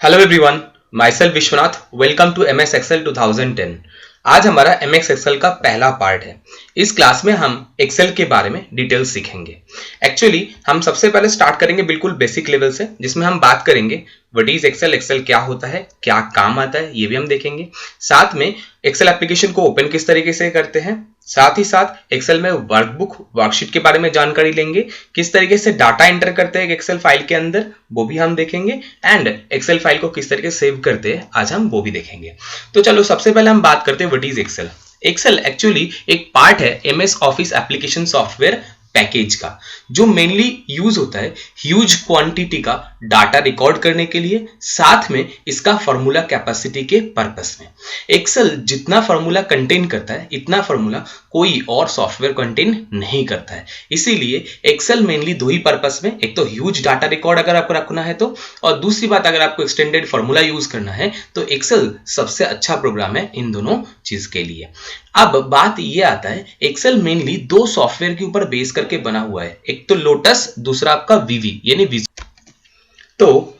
Hello everyone, myself Vishwanath. Welcome to M S Excel 2010। आज हमारा M x Excel का पहला पार्ट है। इस क्लास में हम एक्सेल के बारे में डिटेल सीखेंगे। एक्चुअली हम सबसे पहले स्टार्ट करेंगे बिल्कुल बेसिक लेवल से, जिसमें हम बात करेंगे व्हाट इज एक्सेल, एक्सेल क्या होता है, क्या काम आता है, ये भी हम देखेंगे। साथ में एक्सेल एप्लीकेशन को ओपन किस तरीके से करते हैं, साथ ही साथ एक्सेल में वर्कबुक वर्कशीट के बारे में जानकारी लेंगे, किस तरीके से डाटा एंटर करते हैं एक्सेल फाइल के अंदर वो भी हम देखेंगे, एंड एक्सेल फाइल को किस तरीके से सेव करते हैं आज हम वो भी देखेंगे। तो चलो सबसे पहले हम बात करते हैं what is Excel. Excel actually एक पार्ट है MS Office application software package का, जो मेनली यूज होता है ह्यूज क्वांटिटी का डाटा रिकॉर्ड करने के लिए, साथ में इसका फॉर्मूला कैपेसिटी के पर्पस में। एक्सेल जितना फॉर्मूला कंटेन करता है इतना फॉर्मूला कोई और सॉफ्टवेयर कंटेन नहीं करता है। इसीलिए एक्सेल मेनली दो ही पर्पस में, एक तो ह्यूज डाटा रिकॉर्ड अगर आपको रखना है तो, और दूसरी बात अगर आपको एक्सटेंडेड फॉर्मूला यूज करना है तो एक्सेल सबसे अच्छा प्रोग्राम है इन दोनों चीज के लिए। अब बात ये आता है, एक्सेल मेनली दो सॉफ्टवेयर के ऊपर बेस करके बना हुआ है, एक तो लोटस, दूसरा आपका वीवी यानी विजुअल। तो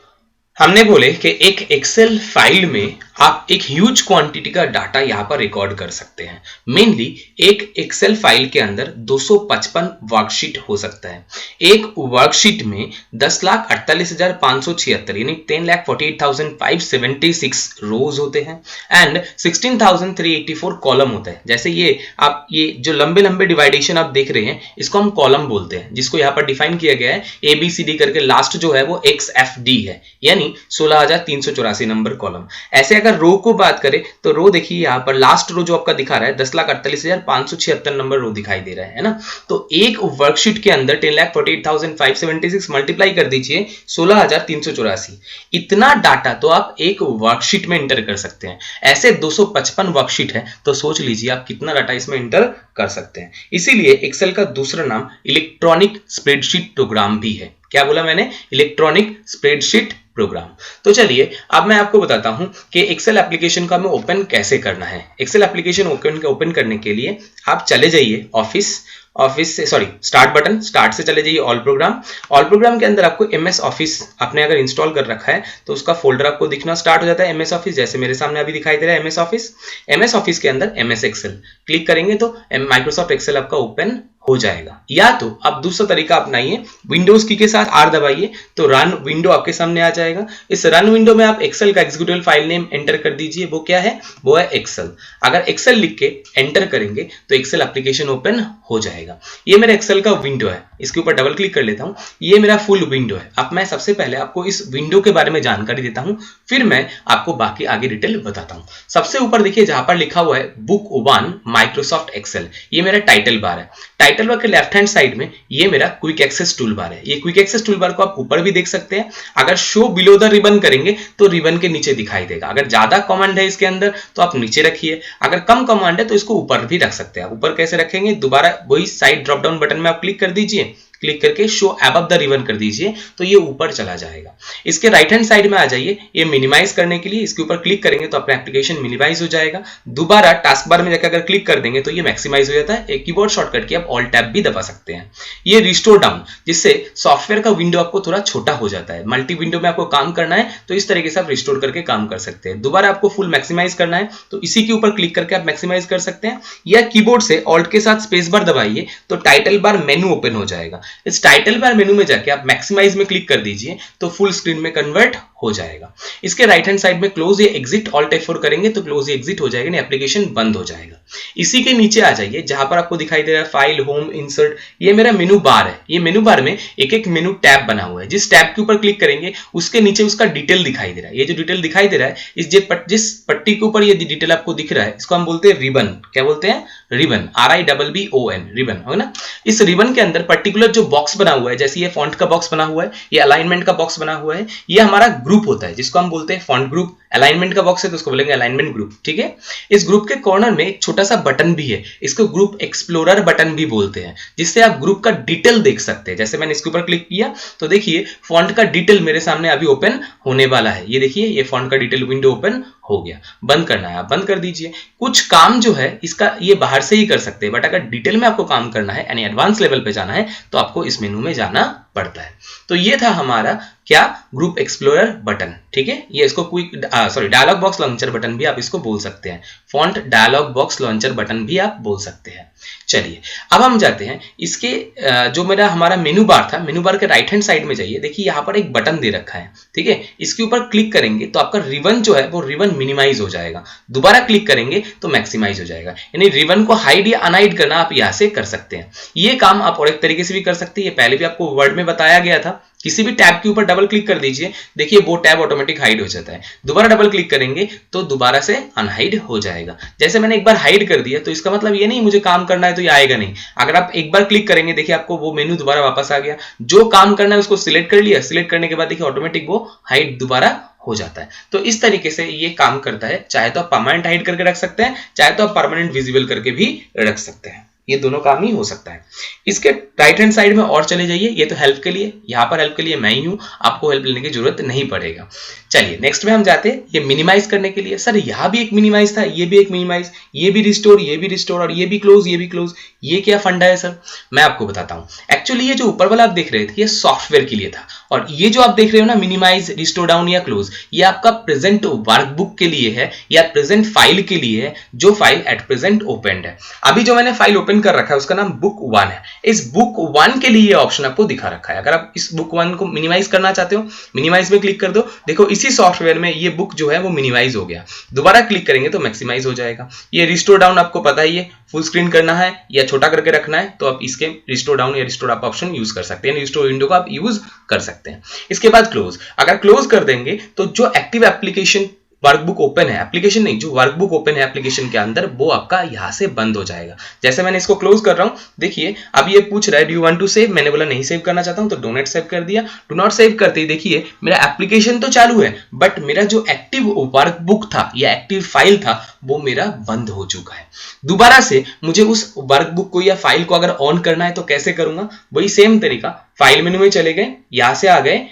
हमने बोले कि एक एक्सेल फाइल में आप एक ह्यूज क्वांटिटी का डाटा यहां पर रिकॉर्ड कर सकते हैं। मेनली एक एक्सेल फाइल के अंदर 255 वर्कशीट हो सकता है। एक वर्कशीट में 10,48,576 यानी 10,48,576 रोज होते हैं एंड 16,384 कॉलम होता है। जैसे ये जो लंबे लंबे डिवाइडेशन आप देख रहे हैं इसको हम कॉलम बोलते हैं, जिसको यहाँ पर डिफाइन किया गया है ABCD करके, लास्ट जो है वो XFD है यानी 16,384 नंबर कॉलम। ऐसे अगर रो को बात करें तो रो देखिए यहाँ पर लास्ट रो जो आपका दिखा रहा है 10,48,576 नंबर रो दिखाई दे रहा है ना। तो एक वर्कशीट के अंदर 10,48,576 मल्टीप्लाई कर दीजिए 16,384, इतना डाटा तो आप एक वर्कशीट में एंटर कर सकते हैं। ऐसे 255 वर्कशीट है तो सोच लीजिए आप कितना डाटा इसमें एंटर कर सकते हैं। इसीलिए एक्सेल का दूसरा नाम इलेक्ट्रॉनिक स्प्रेडशीट प्रोग्राम भी है। क्या बोला मैंने? Electronic spreadsheet programme. तो चलिए अब मैं आपको बताता हूं कि एक्सेल एप्लीकेशन का हमें ओपन कैसे करना है। एक्सेल एप्लीकेशन ओपन करने के लिए आप चले जाइए ऑफिस से स्टार्ट बटन, स्टार्ट से चले जाइए ऑल प्रोग्राम के अंदर आपको एमएस ऑफिस आपने अगर इंस्टॉल कर रखा है तो उसका फोल्डर आपको दिखना स्टार्ट हो जाता है एमएस ऑफिस। जैसे मेरे सामने अभी दिखाई दे रहा है एमएस ऑफिस के अंदर एमएस एक्सेल क्लिक करेंगे तो माइक्रोसॉफ्ट एक्सेल आपका ओपन हो जाएगा। या तो आप दूसरा तरीका अपनाइए, विंडोज की के साथ R दबाइए तो रन विंडो आपके सामने आ जाएगा। इस रन विंडो में आप एक्सेल का एग्जीक्यूटिव फाइल नेम एंटर कर दीजिए, वो क्या है? वो है एक्सेल। अगर एक्सेल लिख के एंटर करेंगे तो एक्सेल एप्लीकेशन ओपन हो जाएगा। ये मेरा एक्सेल का विंडो है, इसके ऊपर डबल क्लिक कर लेता हूं। ये मेरा फुल विंडो है। अब मैं सबसे पहले आपको इस विंडो के बारे में जानकारी देता हूं, फिर मैं आपको बाकी आगे डिटेल बताता हूं। सबसे ऊपर देखिए जहां पर लिखा हुआ है बुक 1 माइक्रोसॉफ्ट एक्सेल, ये मेरा टाइटल बार है। टाइटल बार के लेफ्ट हैंड साइड में ये मेरा क्विक एक्सेस टूल बार है। ये क्विक एक्सेस टूल बार को आप ऊपर भी देख सकते हैं। अगर शो बिलो द रिबन करेंगे तो रिबन के नीचे दिखाई देगा। अगर ज्यादा कमांड है इसके अंदर तो आप नीचे रखिए, अगर कम कमांड है तो इसको ऊपर भी रख सकते हैं। ऊपर कैसे रखेंगे? दोबारा वही साइड ड्रॉप डाउन बटन में आप क्लिक कर दीजिए, क्लिक करके शो अबव द रिबन कर दीजिए तो ये ऊपर चला जाएगा। इसके राइट हैंड साइड में आ जाइए, ये मिनिमाइज करने के लिए इसके ऊपर क्लिक करेंगे तो अपना एप्लीकेशन मिनिमाइज हो जाएगा। दोबारा टास्क बार में जाकर अगर क्लिक कर देंगे तो ये मैक्सिमाइज हो जाता है। एक कीबोर्ड शॉर्टकट की आप ऑल्ट टैब भी दबा सकते हैं। ये रिस्टोर डाउन, जिससे सॉफ्टवेयर का विंडो आपको थोड़ा छोटा हो जाता है। मल्टी विंडो में आपको काम करना है तो इस तरीके से आप रिस्टोर करके काम कर सकते हैं। दोबारा आपको फुल मैक्सिमाइज करना है तो इसी के ऊपर क्लिक करके आप मैक्सिमाइज कर सकते हैं, या कीबोर्ड से ऑल्ट के साथ स्पेस बार दबाइए तो टाइटल बार मेनू ओपन हो जाएगा। इस टाइटल बार मेनू में जाके आप मैक्सिमाइज में क्लिक कर दीजिए तो फुल स्क्रीन में कन्वर्ट हो जाएगा। इसके राइट हैंड साइड में क्लोज या एग्जिट ऑल्ट F4 करेंगे तो क्लोज या एग्जिट हो जाएगा, नहीं एप्लीकेशन बंद हो जाएगा। इसी के नीचे आ जाइए जहां पर आपको दिखाई दे रहा है फाइल, होम, इंसर्ट, ये मेरा मेनू बार है। ये मेनू बार में एक एक मेनू टैब बना हुआ है। जिस टैब के ऊपर क्लिक करेंगे उसके नीचे उसका डिटेल दिखाई दे रहा है। ये जो डिटेल दिखाई दे रहा है जिस पट्टी के ऊपर ये डिटेल आपको दिख रहा है इसको हम बोलते हैं रिबन। क्या बोलते हैं? रिबन, RIBBON, रिबन, है ना। इस रिबन के अंदर पर्टिकुलर जो बॉक्स बना हुआ है, जैसे ये फॉन्ट का बॉक्स बना हुआ है, ये अलाइनमेंट का बॉक्स बना हुआ है, ये हमारा ग्रुप होता है जिसको हम बोलते हैं फॉन्ट ग्रुप। अलाइनमेंट का बॉक्स है तो उसको बोलेंगे अलाइनमेंट ग्रुप, ठीक है। इस ग्रुप के कॉर्नर में एक छोटा सा बटन भी है, इसको ग्रुप एक्सप्लोरर बटन भी बोलते हैं, जिससे आप ग्रुप का डिटेल देख सकते हैं। जैसे मैंने इसके ऊपर क्लिक किया तो देखिए फॉन्ट का डिटेल मेरे सामने अभी ओपन होने वाला है। ये देखिए ये फॉन्ट का डिटेल विंडो ओपन हो गया। बंद करना है आप बंद कर दीजिए। कुछ काम जो है इसका ये बाहर से ही कर सकते हैं, बट अगर डिटेल में आपको काम करना है यानी एडवांस लेवल पे जाना है तो आपको इस मेनू में जाना पड़ता है। तो ये था हमारा क्या, ग्रुप एक्सप्लोरर बटन, ठीक है, ये इसको quick dialog box launcher button भी आप इसको बोल सकते हैं, font dialog box launcher button भी आप बोल सकते हैं। चलिए अब हम जाते हैं इसके जो मेरा हमारा मेनू बार था, मेनू बार के राइट हैंड साइड में जाइए, देखिए यहाँ पर एक बटन दे रखा है, ठीक है, इसके ऊपर क्लिक करेंगे तो आपका रिबन जो है वो रिबन मिनिमाइज हो जाएगा, दोबारा क्लिक करेंगे तो मैक्सिमाइज हो जाएगा, यानी रिबन को हाइड या अनहाइड करना आप यहाँ से कर सकते हैं। ये काम आप और एक तरीके से भी कर सकते हैं, ये पहले भी आपको वर्ड में बताया गया था, किसी भी टैब के ऊपर डबल क्लिक कर दीजिए, देखिए वो टैब ऑटोमेटिक हाइड हो जाता है, दोबारा डबल क्लिक करेंगे तो दोबारा से अनहाइड हो जाएगा। जैसे मैंने एक बार हाइड कर दिया तो इसका मतलब ये नहीं मुझे काम करना है तो ये आएगा नहीं, अगर आप एक बार क्लिक करेंगे देखिए आपको वो मेनू दोबारा वापस आ गया, जो काम करना है उसको सिलेक्ट कर लिया, सिलेक्ट करने के बाद देखिए ऑटोमेटिक वो हाइड दोबारा हो जाता है। तो इस तरीके से ये काम करता है, चाहे तो आप परमानेंट हाइड करके रख सकते हैं, चाहे तो आप परमानेंट विजिबल करके भी रख सकते हैं, ये दोनों काम ही हो सकता है। इसके राइट हैंड साइड में और चले जाइए, ये तो हेल्प के लिए, यहाँ पर हेल्प के लिए मैं ही हूं, आपको हेल्प लेने की जरूरत नहीं पड़ेगा। चलिए नेक्स्ट में हम जाते हैं ये मिनिमाइज करने के लिए। सर यहाँ भी एक मिनिमाइज था, ये भी एक मिनिमाइज, ये भी रिस्टोर, ये भी रिस्टोर और ये भी क्लोज, ये भी क्लोज, ये क्या फंडा है सर? मैं आपको बताता हूँ। एक्चुअली ये जो ऊपर वाला आप देख रहे थे ये सॉफ्टवेयर के लिए था, और ये जो आप देख रहे हो ना मिनिमाइज, रिस्टोर डाउन या क्लोज, ये आपका प्रेजेंट वर्कबुक के लिए है या प्रेजेंट फाइल के लिए है, जो फाइल एट प्रेजेंट ओपन है। अभी जो मैंने फाइल ओपन कर रखा है उसका नाम बुक 1 है, इस बुक 1 के लिए ये ऑप्शन आपको दिखा रखा है। अगर आप इस बुक 1 को मिनिमाइज करना चाहते हो, मिनिमाइज में क्लिक कर दो, देखो इसी सॉफ्टवेयर में ये बुक जो है वो मिनिमाइज हो गया, दोबारा क्लिक करेंगे तो मैक्सिमाइज हो जाएगा। ये रिस्टोर डाउन आपको पता ही है, फुल स्क्रीन करना है या छोटा करके रखना है तो आप इसके रिस्टोर डाउन या रिस्टोर अप ऑप्शन यूज कर सकते हैं, रिस्टोर विंडो का आप यूज कर सकते हैं। इसके बाद क्लोज, अगर क्लोज कर देंगे तो जो एक्टिव एप्लीकेशन वर्कबुक ओपन है, एप्लीकेशन नहीं, जो वर्कबुक ओपन है एप्लीकेशन के अंदर, वो आपका यहां से बंद हो जाएगा। जैसे मैंने इसको क्लोज कर रहा हूं, देखिए अब ये पूछ रहा है do you want to save, मैंने बोला नहीं सेव करना चाहता हूं तो डू नॉट सेव कर दिया। डू नॉट सेव करते ही देखिए मेरा एप्लीकेशन तो चालू है, बट मेरा जो एक्टिव वर्कबुक था या एक्टिव फाइल था वो मेरा बंद हो चुका है। दोबारा से मुझे उस वर्कबुक को या फाइल को अगर ऑन करना है तो कैसे करूंगा? वही सेम तरीका, फाइल मेनू में चले गए, यहां से आ गए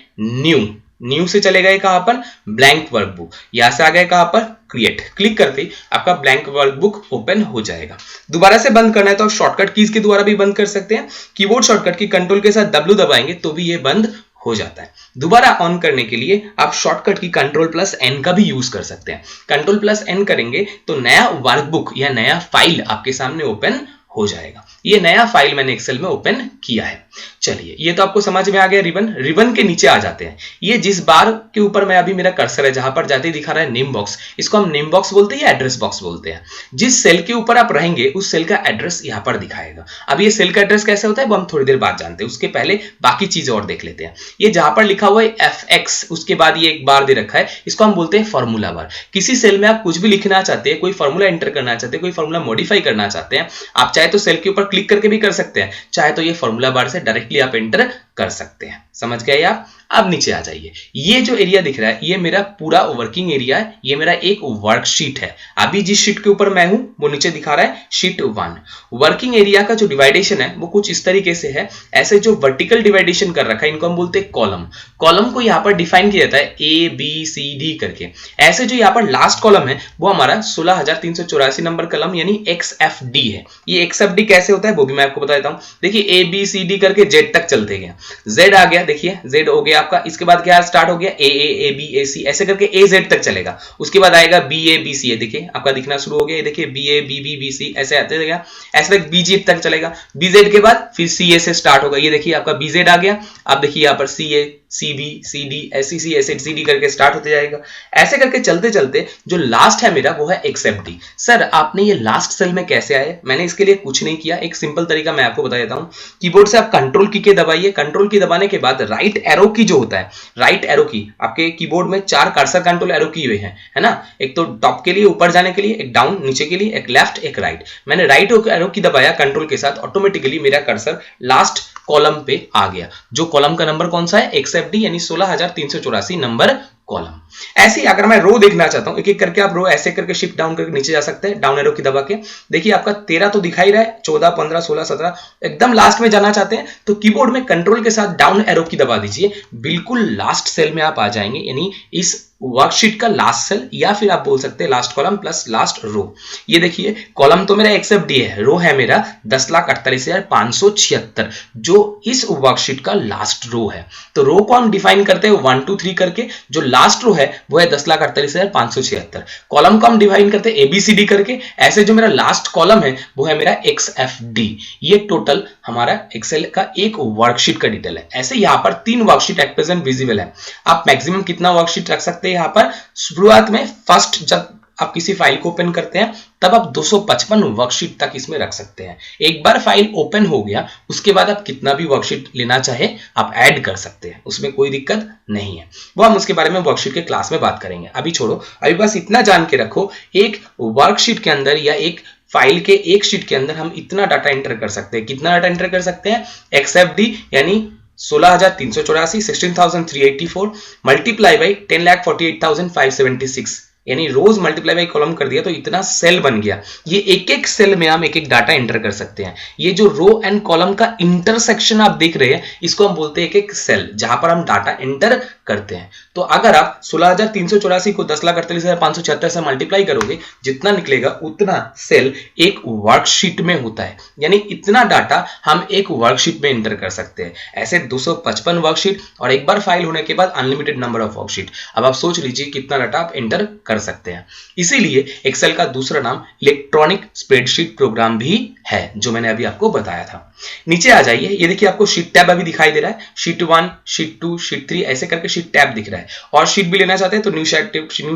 न्यू से चले गए कहां पर? ब्लैंक वर्कबुक, यहां से आ गए कहां पर? क्रिएट, क्लिक करते ही आपका ब्लैंक वर्कबुक ओपन हो जाएगा। दोबारा से बंद करना है तो आप शॉर्टकट कीज के द्वारा भी बंद कर सकते हैं, कीबोर्ड शॉर्टकट की कंट्रोल के साथ W दबाएंगे तो भी ये बंद हो जाता है। दोबारा ऑन करने के लिए आप शॉर्टकट की Ctrl+N का भी यूज कर सकते हैं। Ctrl+N करेंगे तो नया वर्कबुक या नया फाइल आपके सामने ओपन हो जाएगा। ये नया फाइल मैंने एक्सेल में ओपन किया है। चलिए ये तो आपको समझ में आ गया। रिबन के नीचे आ जाते हैं, ये जिस बार के ऊपर मैं अभी मेरा कर्सर है जहां पर जाते ही दिखा रहा है नेम बॉक्स, इसको हम नेम बॉक्स बोलते हैं या एड्रेस बॉक्स बोलते हैं। जिस सेल के ऊपर आप रहेंगे उस सेल का एड्रेस यहां पर दिखाएगा। अब ये सेल का एड्रेस कैसे होता है वो हम थोड़ी देर बाद जानते हैं, उसके पहले बाकी चीजें और देख लेते हैं। ये जहां पर लिखा हुआ है FX, उसके बाद ये एक बार दे रखा है, इसको हम बोलते हैं फॉर्मूला बार। किसी सेल में आप कुछ भी लिखना चाहते हैं, कोई फॉर्मूला एंटर करना चाहते हैं, कोई फॉर्मूला मॉडिफाई करना चाहते हैं, आप चाहे तो सेल के ऊपर क्लिक करके भी कर सकते हैं, चाहे तो ये फॉर्मूला बार से डायरेक्टली आप एंटर कर सकते हैं। समझ गए आप? अब नीचे आ जाइए, ये जो एरिया दिख रहा है ये मेरा पूरा वर्किंग एरिया है, ये मेरा एक वर्कशीट है। अभी जिस शीट के ऊपर मैं हूं वो नीचे दिखा रहा है शीट 1। वर्किंग एरिया का जो डिवाइडेशन है वो कुछ इस तरीके से है, ऐसे जो वर्टिकल डिवाइडेशन कर रखा है इनको हम बोलते हैं कॉलम। कॉलम को यहाँ पर डिफाइन किया जाता है ABCD करके। ऐसे जो यहाँ पर लास्ट कॉलम है वो हमारा 16384 नंबर कॉलम यानी XFD है। ये XFD कैसे होता है वो भी मैं आपको बता देता हूं। देखिए ABCD करके Z तक चलते गए, Z आ गया, देखिए Z हो गया आपका, इसके बाद क्या स्टार्ट हो गया AAABAC, ऐसे करके AZ तक चलेगा। उसके बाद आएगा BABC, देखिए आपका दिखना शुरू हो गया, ये देखिए BABBBC ऐसे आते रहेगा, ऐसे तक BZ तक चलेगा। BZ के बाद फिर CA से स्टार्ट होगा, ये देखिए आपका BZ आ गया। अब देखिए यहाँ पर CA CB CD SCC SCD करके स्टार्ट होते जाएगा। ऐसे करके चलते चलते जो लास्ट है मेरा वो है XFD। सर आपने ये लास्ट सेल में कैसे आए? मैंने इसके लिए कुछ नहीं किया, एक सिंपल तरीका मैं आपको बता देता हूं। कीबोर्ड से आप कंट्रोल की के दबाइए, कंट्रोल की दबाने के बाद राइट एरो की जो होता है, राइट एरो की आपके कीबोर्ड में 4 कर्सर कंट्रोल एरो की हुए हैं, है ना? एक तो टॉप के लिए ऊपर जाने के लिए, एक डाउन नीचे के लिए, एक लेफ्ट एक राइट। मैंने राइट एरो की दबाया कंट्रोल के साथ, ऑटोमेटिकली मेरा कर्सर लास्ट कॉलम पे आ गया। जो कॉलम का नंबर कौन सा है? XFD यानी 16384 नंबर कॉलम। ऐसे ही अगर मैं रो देखना चाहता हूं, एक एक करके आप रो ऐसे करके शिफ्ट डाउन करके नीचे जा सकते हैं, डाउन एरो की दबा के। देखिए आपका 13 तो दिखाई रहा है, 14 15 16 17, एकदम लास्ट में जाना चाहते हैं तो कीबोर्ड में कंट्रोल के साथ डाउन एरो की दबा दीजिए, बिल्कुल लास्ट सेल में आप आ जाएंगे, यानी इस वर्कशीट का लास्ट सेल या फिर आप बोल सकते हैं last column plus last row. ये देखिए कॉलम तो मेरा XFD है, रो है मेरा 10,48,576 जो इस वर्कशीट का लास्ट रो है। तो रो को हम डिफाइन करते हैं 1 2 3 करके, जो लास्ट रो है वो है 10,48,576। कॉलम को हम डिफाइन करते हैं ABCD करके, ऐसे जो मेरा लास्ट कॉलम है वो है मेरा XFD। ये टोटल हमारा एक्सेल का एक वर्कशीट का डिटेल है। ऐसे यहाँ पर 3 वर्कशीट एट प्रेजेंट विजिबल है। आप मैक्सिमम कितना वर्कशीट रख सकते हैं यहाँ पर? शुरुआत में फर्स्ट जब आप किसी फाइल को ओपन करते हैं तब आप 255 वर्कशीट तक इसमें रख सकते हैं। एक बार फाइल ओपन हो गया उसके बाद आप कितना भी वर्कशीट लेना चाहे आप ऐड कर सकते हैं, उसमें कोई दिक्कत नहीं है। वो हम उसके बारे में वर्कशीट के क्लास में बात करेंगे। अभी छोड़ो, अभी बस इतना जान के रखो, एक वर्कशीट के अंदर या एक फाइल के एक शीट के अंदर हम इतना डाटा एंटर कर सकते हैं। कितना डाटा एंटर कर सकते हैं? XFD यानी 16,384 16,384 मल्टीप्लाई बाई 10,48,576 यानी रोज मल्टीप्लाई बाई कॉलम कर दिया तो इतना सेल बन गया। ये एक एक सेल में हम एक एक डाटा एंटर कर सकते हैं। ये जो रो एंड कॉलम का इंटरसेक्शन आप देख रहे हैं इसको हम बोलते हैं एक एक सेल जहां पर हम डाटा एंटर करते हैं। तो अगर आप 16,384 को 10,48,576 से मल्टीप्लाई करोगे जितना निकलेगा उतना सेल एक वर्कशीट में होता है, यानी इतना डाटा हम एक वर्कशीट में एंटर कर सकते हैं। ऐसे 255 वर्कशीट और एक बार फाइल होने के बाद अनलिमिटेड नंबर ऑफ वर्कशीट। अब आप सोच लीजिए कितना डाटा आप एंटर कर सकते हैं। इसीलिए एक्सेल का दूसरा नाम इलेक्ट्रॉनिक स्प्रेडशीट प्रोग्राम भी है, जो मैंने अभी आपको बताया था। नीचे आ जाइए, ये देखिए आपको शीट टैब अभी दिखाई दे रहा है। शीट 1, शीट 2, शीट 3 ऐसे करके शीट टैब दिख रहा है। और शीट भी लेना चाहते हैं तो न्यू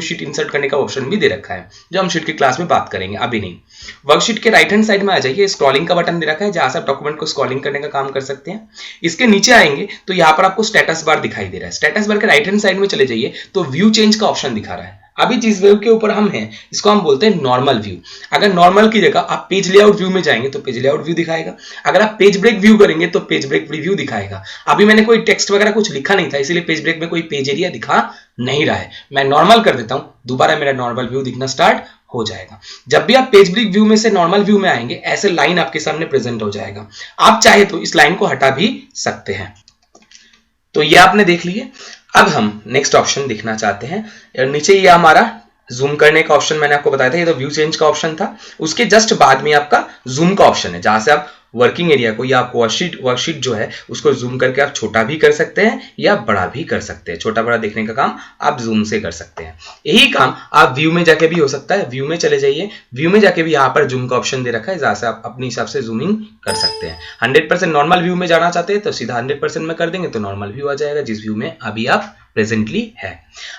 शीट इंसर्ट करने का ऑप्शन भी दे रखा है, जो हम शीट की क्लास में बात करेंगे, अभी नहीं। वर्कशीट के राइट हैंड साइड में आ जाइए, स्क्रॉलिंग का बटन दे रखा है जहां से आप डॉक्यूमेंट को स्क्रॉलिंग करने का काम कर सकते हैं। इसके नीचे आएंगे तो यहाँ पर आपको स्टेटस बार दिखाई दे रहा है। स्टेटस बार के राइट हैंड साइड में चले जाइए तो व्यू चेंज का ऑप्शन दिखा रहा है। अभी जिस व्यू के ऊपर हम हैं इसको हम बोलते हैं नॉर्मल व्यू। अगर नॉर्मल की जगह आप पेज लेआउट व्यू में जाएंगे तो पेज लेआउट व्यू दिखाएगा। अगर आप पेज ब्रेक व्यू करेंगे तो पेज ब्रेक व्यू दिखाएगा। अभी मैंने कोई टेक्स्ट वगैरह कुछ लिखा नहीं था इसलिए पेज ब्रेक में कोई पेज एरिया दिखा नहीं रहा है। मैं नॉर्मल कर देता हूं, दोबारा मेरा नॉर्मल व्यू दिखना स्टार्ट हो जाएगा। जब भी आप पेज ब्रेक व्यू में से नॉर्मल व्यू में आएंगे ऐसे लाइन आपके सामने प्रेजेंट हो जाएगा। आप चाहे तो इस लाइन को हटा भी सकते हैं। तो ये आपने देख लिए। अब हम नेक्स्ट ऑप्शन देखना चाहते हैं। नीचे ये हमारा जूम करने का ऑप्शन मैंने आपको बताया था, ये तो व्यू चेंज का ऑप्शन था। उसके जस्ट बाद में आपका जूम का ऑप्शन है जहां से आप वर्किंग एरिया को या आप वर्कशीट जो है उसको जूम करके आप छोटा भी कर सकते हैं या बड़ा भी कर सकते हैं। छोटा बड़ा देखने का काम आप जूम से कर सकते हैं। यही काम आप व्यू में जाके भी हो सकता है। व्यू में चले जाइए, व्यू में जाके भी यहाँ पर जूम का ऑप्शन दे रखा है जहां से आप अपने हिसाब से जूमिंग कर सकते हैं। 100% नॉर्मल व्यू में जाना चाहते हैं तो सीधा 100% में कर देंगे तो नॉर्मल व्यू आ जाएगा जिस व्यू में अभी आप प्रेजेंटली है।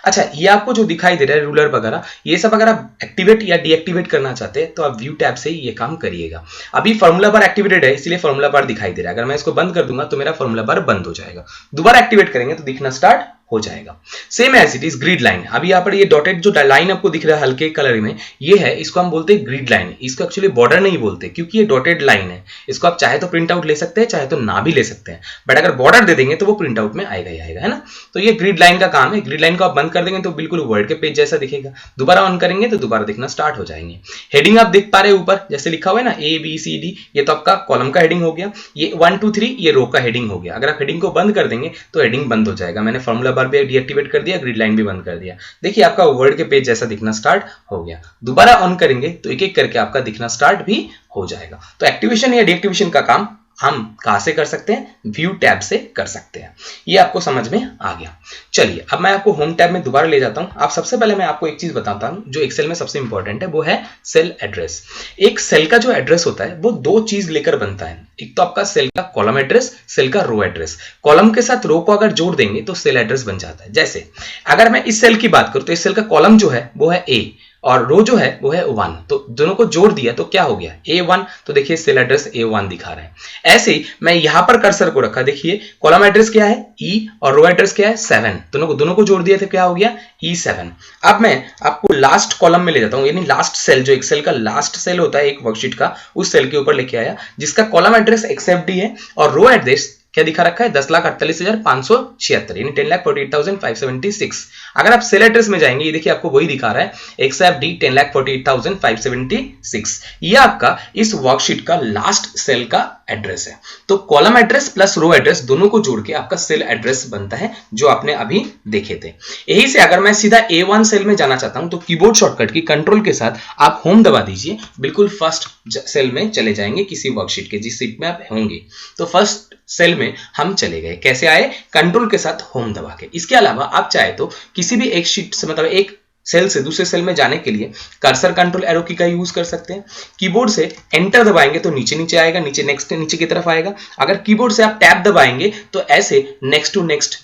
अच्छा, ये आपको जो दिखाई दे रहा है रूलर वगैरह ये सब अगर आप एक्टिवेट या डीएक्टिवेट करना चाहते हैं तो आप व्यू टैब से ही ये काम करिएगा। अभी फॉर्मूला बार एक्टिवेटेड है इसलिए फॉर्मूला बार दिखाई दे रहा है। अगर मैं इसको बंद कर दूंगा तो मेरा फॉर्मूला बार बंद हो जाएगा। दोबारा एक्टिवेट करेंगे तो दिखना स्टार्ट हो जाएगा। Same as it is grid line. अभी यहाँ पर ये डॉटेड जो लाइन आपको दिख रहा है हल्के कलर में, ये है, इसको हम बोलते हैं ग्रिड लाइन। इसको एक्चुअली बॉर्डर नहीं बोलते क्योंकि ये डॉटेड लाइन है। इसको आप चाहे तो प्रिंट आउट ले सकते हैं चाहे तो ना भी ले सकते हैं, बट अगर बॉर्डर दे देंगे तो वो प्रिंट आउट में आएगा ही आएगा, है ना। तो ये ग्रिड लाइन का काम है। ग्रिड लाइन को आप बंद कर देंगे तो बिल्कुल वर्ड के पेज जैसा दिखेगा। दोबारा ऑन करेंगे तो दोबारा दिखना स्टार्ट हो जाएंगे। हेडिंग आप देख पा रहे हैं ऊपर जैसे लिखा हुआ है ना ABCD, ये तो आपका कॉलम का हेडिंग हो गया। ये 1 2 3 ये रो का हेडिंग हो गया। अगर आप हेडिंग को बंद कर देंगे तो हेडिंग बंद हो जाएगा। मैंने फॉर्मूला बार भी डीएक्टिवेट कर दिया, ग्रिड लाइन भी बंद कर दिया। देखिए आपका वर्ड के पेज जैसा दिखना स्टार्ट हो गया। दोबारा ऑन करेंगे तो एक एक करके आपका दिखना स्टार्ट भी हो जाएगा। तो एक्टिवेशन या डीएक्टिवेशन का काम हम कहां से कर सकते हैं? व्यू टैब से कर सकते हैं। ये आपको समझ में आ गया। चलिए अब मैं आपको होम टैब में दोबारा ले जाता हूं। आप सबसे पहले मैं आपको एक चीज बताता हूं जो एक्सेल में सबसे इंपॉर्टेंट है, वो है सेल एड्रेस। एक सेल का जो एड्रेस होता है वो दो चीज लेकर बनता है। एक तो आपका सेल का कॉलम एड्रेस, सेल का रो एड्रेस। कॉलम के साथ रो को अगर जोड़ देंगे तो सेल एड्रेस बन जाता है। जैसे अगर मैं इस सेल की बात करूं तो इस सेल का कॉलम जो है वो है A और रो जो है वो है 1, तो दोनों को जोड़ दिया तो क्या हो गया? A1। तो देखिए सेल एड्रेस A1 दिखा रहा है। ऐसे ही मैं यहां पर कर्सर को रखा, देखिए कॉलम एड्रेस क्या है E और रो एड्रेस क्या है 7, दोनों को जोड़ दिया तो क्या हो गया? E7। अब मैं आपको लास्ट कॉलम में ले जाता हूं, यानी लास्ट सेल जो एक्सेल का लास्ट सेल होता है एक वर्कशीट का, उस सेल के ऊपर लेके आया जिसका कॉलम एड्रेस XFD है और रो एड्रेस क्या दिखा रखा है? 10,48,576 यानी 10,48,576। अगर आप सेल एड्रेस में जाएंगे ये देखिए आपको वही दिखा रहा है XFD 10,48,576। ये आपका इस वर्कशीट का लास्ट सेल का एड्रेस है। तो कॉलम एड्रेस प्लस रो एड्रेस दोनों को जोड़ के आपका सेल एड्रेस बनता है, जो आपने अभी देखे थे। यही से अगर मैं सीधा A1 सेल में जाना चाहता हूं तो कीबोर्ड शॉर्टकट की कंट्रोल के साथ आप होम दबा दीजिए, बिल्कुल फर्स्ट सेल में चले जाएंगे किसी वर्कशीट के जिस सीट में आप होंगे। तो फर्स्ट सेल में हम चले गए, कैसे आए? कंट्रोल के साथ होम दबा के। इसके अलावा आप चाहे तो किसी भी एक शीट से मतलब एक सेल से दूसरे सेल में जाने के लिए कर्सर कंट्रोल एरो की का यूज कर सकते हैं। कीबोर्ड से एंटर दबाएंगे तो नीचे नीचे आएगा, नीचे नेक्स्ट नीचे की तरफ आएगा। अगर कीबोर्ड से आप टैब दबाएंगे तो ऐसे नेक्स्ट टू नेक्स्ट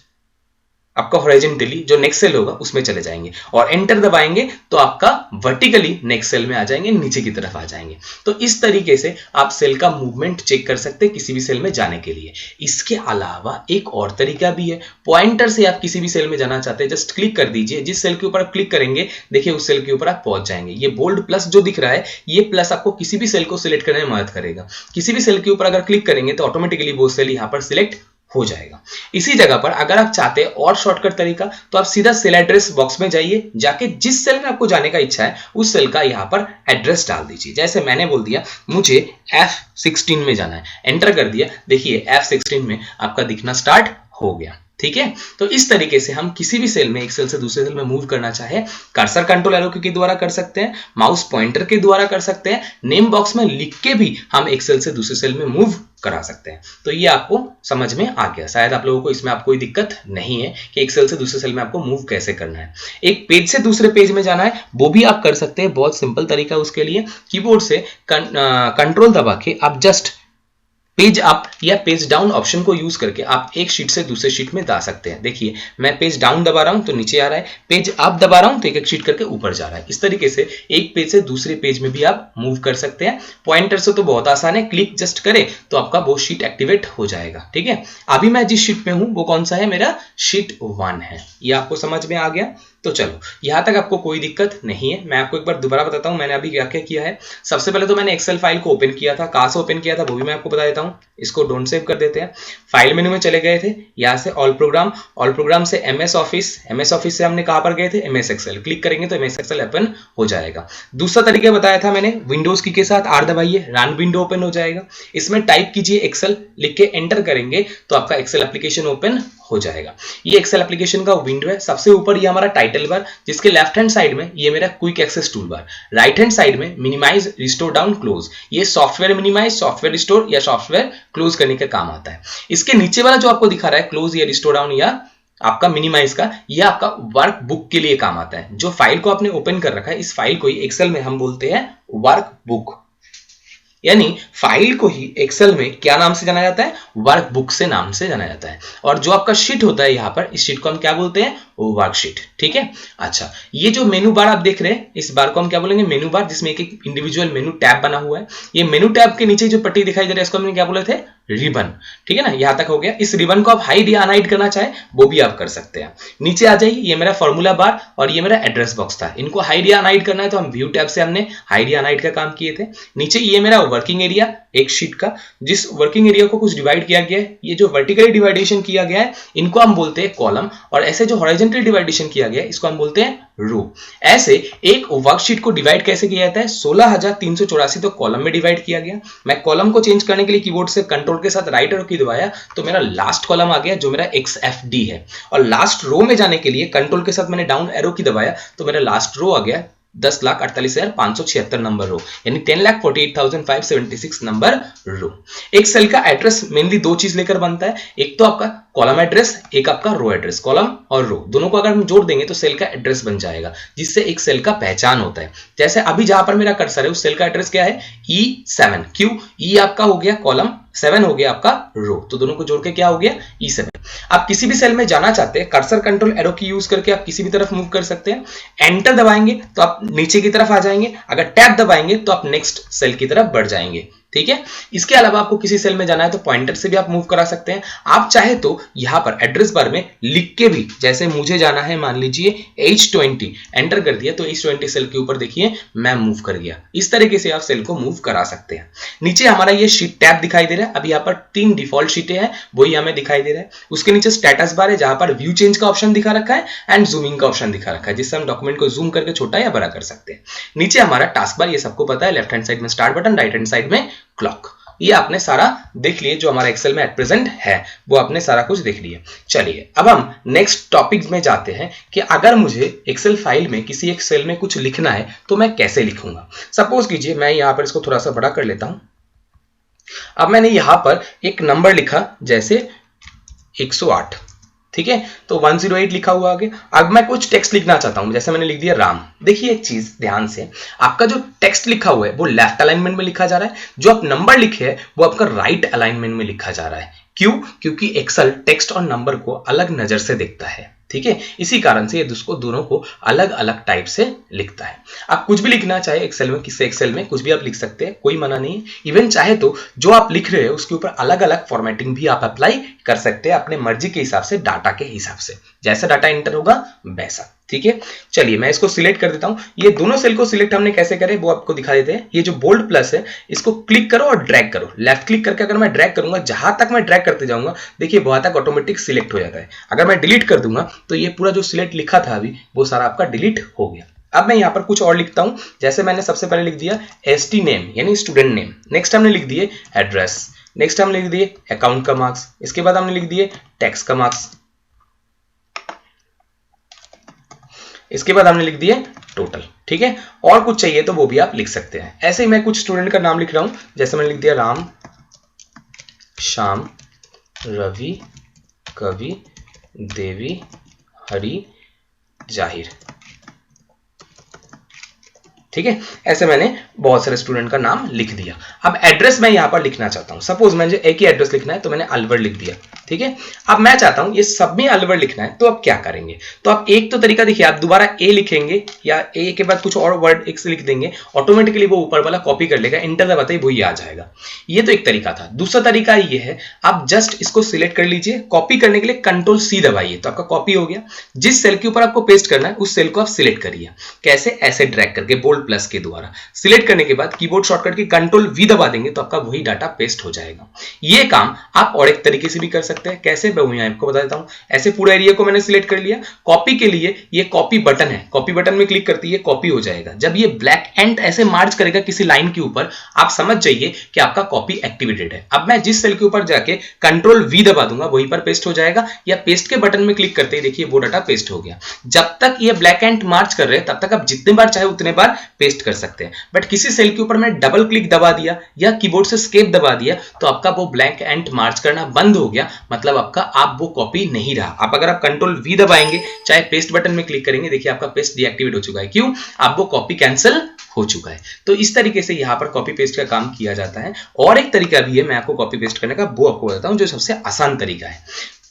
आपका हॉरिजॉन्टली जो नेक्स्ट सेल होगा उसमें चले जाएंगे, और एंटर दबाएंगे तो आपका वर्टिकली नेक्स्ट सेल में आ जाएंगे, नीचे की तरफ आ जाएंगे। तो इस तरीके से आप सेल का मूवमेंट चेक कर सकते हैं किसी भी सेल में जाने के लिए। इसके अलावा एक और तरीका भी है, पॉइंटर से आप किसी भी सेल में जाना चाहते हैं जस्ट क्लिक कर दीजिए, जिस सेल के ऊपर आप क्लिक करेंगे देखिए उस सेल के ऊपर आप पहुंच जाएंगे। ये बोल्ड प्लस जो दिख रहा है, ये प्लस आपको किसी भी सेल को सिलेक्ट करने में मदद करेगा। किसी भी सेल के ऊपर अगर क्लिक करेंगे तो ऑटोमेटिकली वो सेल यहां पर सिलेक्ट हो जाएगा। इसी जगह पर अगर आप चाहते हैं और शॉर्टकट तरीका तो आप सीधा सेल एड्रेस बॉक्स में जाइए, जाके जिस सेल में आपको जाने का इच्छा है उस सेल का यहां पर एड्रेस डाल दीजिए। जैसे मैंने बोल दिया मुझे F16 में जाना है, एंटर कर दिया, देखिए F16 में आपका दिखना स्टार्ट हो गया। ठीक है, तो इस तरीके से हम किसी भी सेल में एक सेल से दूसरे सेल में मूव करना चाहे कर्सर कंट्रोल एरो के द्वारा कर सकते हैं, माउस पॉइंटर के द्वारा कर सकते हैं, नेम बॉक्स में लिख के भी हम एक सेल से दूसरे सेल में मूव करा सकते हैं। तो ये आपको समझ में आ गया, शायद आप लोगों को इसमें आपको कोई दिक्कत नहीं है कि एक सेल से दूसरे सेल में आपको मूव कैसे करना है। एक पेज से दूसरे पेज में जाना है वो भी आप कर सकते हैं, बहुत सिंपल तरीका उसके लिए। कीबोर्ड से कंट्रोल दबा के आप जस्ट पेज अप या पेज डाउन ऑप्शन को यूज करके आप एक शीट से दूसरे शीट में जा सकते हैं। देखिए मैं पेज डाउन दबा रहा हूं तो नीचे आ रहा है, पेज अप दबा रहा हूं तो एक एक शीट करके ऊपर जा रहा है। इस तरीके से एक पेज से दूसरे पेज में भी आप मूव कर सकते हैं। पॉइंटर से तो बहुत आसान है, क्लिक जस्ट करें तो आपका वो शीट एक्टिवेट हो जाएगा। ठीक है, अभी मैं जिस शीट में हूं वो कौन सा है? मेरा शीट 1 है। ये आपको समझ में आ गया? तो चलो यहां तक आपको कोई दिक्कत नहीं है। मैं आपको एक बार दोबारा बताता हूं मैंने अभी क्या क्या किया है। सबसे पहले तो मैंने एक्सेल फाइल को ओपन किया था, कहां से ओपन किया था वो भी मैं आपको बता देता हूं। इसको डोंट सेव कर देते हैं। फाइल मेनू में चले गए थे, यहां से ऑल प्रोग्राम से एमएस ऑफिस से हमने कहां पर गए थे? MS Excel. क्लिक करेंगे तो एमएस एक्सेल ओपन हो जाएगा। दूसरा तरीका बताया था मैंने, विंडोज की के साथ आर दबाइए, रन विंडो ओपन हो जाएगा। इसमें टाइप कीजिए एक्सेल, लिख के एंटर करेंगे तो आपका एक्सेल एप्लीकेशन ओपन हो जाएगा। ये एक्सेल एप्लीकेशन का विंडो है। सबसे ऊपर ये हमारा टाइटल बार, जिसके लेफ्ट हैंड साइड में ये मेरा quick access tool bar, right hand side में मिनिमाइज, रिस्टोर, डाउन, क्लोज। ये सॉफ्टवेयर मिनिमाइज, सॉफ्टवेयर रिस्टोर या सॉफ्टवेयर क्लोज करने का काम आता है। इसके नीचे वाला जो आपको दिखा रहा है क्लोज या रिस्टोर डाउन या आपका मिनिमाइज का, यह आपका वर्क बुक के लिए काम आता है। जो फाइल को आपने ओपन कर रखा है, इस फाइल को ही एक्सेल में हम बोलते हैं वर्क बुक, यानी फाइल को ही एक्सेल में क्या नाम से जाना जाता है? वर्कबुक से नाम से जाना जाता है। और जो आपका शीट होता है यहां पर, इस शीट को हम क्या बोलते हैं? वर्कशीट। ठीक है, अच्छा ये जो मेनू बार आप देख रहे हैं, इस बार को हम क्या बोलेंगे? मेनू बार, जिसमें एक एक इंडिविजुअल मेनू टैब बना हुआ है। ये मेनू टैब के नीचे जो पट्टी दिखाई दे रहा है इसको हमने क्या बोले थे? रिबन। ठीक है ना, यहां तक हो गया। इस रिबन को आप हाइड या अनहाइड करना चाहे वो भी आप कर सकते हैं। नीचे आ जाइए, ये मेरा फॉर्मूला बार और ये मेरा एड्रेस बॉक्स था। इनको हाइड या अनहाइड करना है तो हम व्यू टैब से हमने हाइड या अनहाइड का काम किए थे। नीचे ये मेरा वर्किंग एरिया, एक शीट का, जिस वर्किंग एरिया को कुछ डिवाइड किया गया है, ये जो वर्टिकली डिवाइडेशन किया गया है इनको हम बोलते हैं कॉलम, और ऐसे जो हॉरिजॉन्टली डिवाइडेशन किया गया है इसको हम बोलते हैं रो। ऐसे एक वर्कशीट को डिवाइड कैसे किया जाता है? 16,384 तो कॉलम में डिवाइड किया गया। मैं कॉलम को चेंज करने के लिए कीबोर्ड से कंट्रोल के साथ राइट एरो की दबाया तो मेरा लास्ट कॉलम आ गया जो मेरा XFD है, और लास्ट रो में जाने के लिए कंट्रोल के साथ मैंने डाउन एरो की दबाया तो मेरा लास्ट रो आ गया 10,48,576 नंबर रो, यानी 10,48,576 नंबर रो। एक सेल का एड्रेस मेनली दो चीज लेकर बनता है, एक तो आपका कॉलम एड्रेस, एक आपका रो एड्रेस। कॉलम और रो दोनों को अगर हम जोड़ देंगे तो सेल का एड्रेस बन जाएगा, जिससे एक सेल का पहचान होता है। जैसे अभी जहां पर मेरा कर्सर है उस सेल का एड्रेस क्या है? E7। क्यों? E आपका हो गया कॉलम, 7 हो गया आपका रो, तो दोनों को जोड़ के क्या हो गया? E7। आप किसी भी सेल में जाना चाहते हैं, कर्सर कंट्रोल एरो की यूज करके आप किसी भी तरफ मूव कर सकते हैं। एंटर दबाएंगे तो आप नीचे की तरफ आ जाएंगे, अगर टैब दबाएंगे तो आप नेक्स्ट सेल की तरफ बढ़ जाएंगे। ठीक है, इसके अलावा आपको किसी सेल में जाना है तो पॉइंटर से भी आप मूव करा सकते हैं। आप चाहे तो यहां पर एड्रेस बार में लिख के भी, जैसे मुझे जाना है मान लीजिए H20, एंटर कर दिया तो H20 सेल के ऊपर देखिए मैं मूव कर गया। इस तरीके से आप सेल को मूव करा सकते हैं। नीचे हमारा ये शीट टैब दिखाई दे रहा है। अब यहाँ पर 3 डिफॉल्ट शीटें हैं, वही हमें दिखाई दे रहा है। उसके नीचे स्टेटस बार है जहां पर व्यू चेंज का ऑप्शन दिखा रखा है एंड जूमिंग का ऑप्शन दिखा रखा है, जिससे हम डॉक्यूमेंट को जूम करके छोटा या बड़ा कर सकते हैं। नीचे हमारा टास्क बार, ये सबको पता है, लेफ्ट हैंड साइड में start button, right hand side में क्लॉक। ये आपने सारा देख लिए, जो हमारा एक्सेल में एट प्रेजेंट है वो आपने सारा कुछ देख लिया। चलिए अब हम नेक्स्ट टॉपिक में जाते हैं कि अगर मुझे एक्सेल फाइल में किसी एक सेल में कुछ लिखना है तो मैं कैसे लिखूंगा। सपोज कीजिए मैं यहां पर इसको थोड़ा सा बड़ा कर लेता हूं। अब मैंने यहां पर एक नंबर लिखा जैसे 108, ठीक है, तो 108 लिखा हुआ आगे। अब मैं कुछ टेक्स्ट लिखना चाहता हूं, जैसे मैंने लिख दिया राम। देखिए एक चीज ध्यान से, आपका जो टेक्स्ट लिखा हुआ है वो लेफ्ट अलाइनमेंट में लिखा जा रहा है, जो आप नंबर लिखे है वो आपका राइट अलाइनमेंट में लिखा जा रहा है। क्यों? क्योंकि एक्सेल टेक्स्ट और नंबर को अलग नजर से देखता है, ठीक है, इसी कारण से ये दोनों को अलग अलग टाइप से लिखता है। आप कुछ भी लिखना चाहे एक्सेल में, किसी एक्सेल में कुछ भी आप लिख सकते हैं, कोई मना नहीं है। इवन चाहे तो जो आप लिख रहे हो उसके ऊपर अलग अलग फॉर्मेटिंग भी आप अप्लाई कर सकते हैं अपने मर्जी के हिसाब से, डाटा के हिसाब से, जैसा डाटा एंटर होगा वैसा, ठीक है। चलिए मैं इसको सिलेक्ट कर देता हूं। ये दोनों सेल को सिलेक्ट हमने कैसे करे वो आपको दिखा देते हैं। ये जो बोल्ड प्लस है इसको क्लिक करो और ड्रैग करो। लेफ्ट क्लिक करके अगर मैं ड्रैग करूंगा, जहां तक मैं ड्रैग करते जाऊंगा देखिए वहां तक ऑटोमेटिक सिलेक्ट हो जाता है। अगर मैं डिलीट कर दूंगा तो ये पूरा जो सिलेक्ट लिखा था अभी वो सारा आपका डिलीट हो गया। अब मैं यहां पर कुछ और लिखता हूं, जैसे मैंने सबसे पहले लिख दिया एसटी नेम यानी स्टूडेंट नेम, नेक्स्ट हमने लिख दिए एड्रेस, नेक्स्ट हमने लिख दिए अकाउंट का मार्क्स, इसके बाद हमने लिख दिए टैक्स का मार्क्स, इसके बाद हमने लिख दिए टोटल, ठीक है। और कुछ चाहिए तो वो भी आप लिख सकते हैं। ऐसे ही मैं कुछ स्टूडेंट का नाम लिख रहा हूं, जैसे मैंने लिख दिया राम, श्याम, रवि, कवि, देवी, हरि, जाहिर, ठीक है। ऐसे मैंने बहुत सारे स्टूडेंट का नाम लिख दिया। अब एड्रेस मैं यहां पर लिखना चाहता हूं, सपोज मुझे एक ही एड्रेस लिखना है तो मैंने अलवर लिख दिया, ठीक है। अब मैं चाहता हूं ये सब में अलवर लिखना है, तो आप क्या करेंगे? तो आप एक तो तरीका देखिए, आप दोबारा ए लिखेंगे या ए के बाद कुछ और वर्ड एक से लिख देंगे, ऑटोमेटिकली वो ऊपर वाला कॉपी कर लेगा, एंटर दबाते ही वही आ जाएगा। ये तो एक तरीका था। दूसरा तरीका ये है, आप जस्ट इसको सिलेक्ट कर लीजिए, कॉपी करने के लिए कंट्रोल सी दबाइए तो आपका कॉपी हो गया। जिस सेल के ऊपर आपको पेस्ट करना है उस सेल को आप सिलेक्ट करिए। कैसे? ऐसे ड्रैग करके बोल्ड प्लस के द्वारा। सिलेक्ट करने के बाद कीबोर्ड शॉर्टकट की कंट्रोल वी दबा देंगे तो आपका वही डाटा पेस्ट हो जाएगा। ये काम आप और एक तरीके से भी कर सकते हैं। कैसे? मैं वही आपको बता देता हूं। ऐसे पूरा एरिया को मैंने सिलेक्ट कर लिया। कॉपी के लिए ये कॉपी बटन है, कॉपी बटन में क्लिक करते ही कॉपी हो जाएगा। जब ये ब्लैक एंड ऐसे मार्च करेगा किसी लाइन के ऊपर, आप समझ जाइए कि आपका कॉपी एक्टिवेटेड है। अब मैं जिस सेल के ऊपर जाके कंट्रोल वी दबा दूंगा वहीं पर पेस्ट हो जाएगा, या पेस्ट के बटन में क्लिक करते ही देखिए वो डाटा पेस्ट हो गया। जब तक ये ब्लैक एंड मार्च कर रहे हैं तब तक आप जितने बार चाहे उतने बार पेस्ट कर सकते हैं। बट किसी सेल के ऊपर मैं डबल क्लिक दबा दिया या कीबोर्ड से एस्केप दबा दिया तो आपका वो ब्लैक एंड मार्च करना बंद हो गया, मतलब आपका आप वो कॉपी नहीं रहा। आप अगर आप कंट्रोल वी दबाएंगे चाहे पेस्ट बटन में क्लिक करेंगे, देखिए आपका पेस्ट डीएक्टिवेट हो चुका है। क्यों? आप वो कॉपी कैंसिल हो चुका है। तो इस तरीके से यहां पर कॉपी पेस्ट का काम किया जाता है। और एक तरीका भी है, मैं आपको कॉपी पेस्ट करने का वो आपको बताता हूं, जो सबसे आसान तरीका है।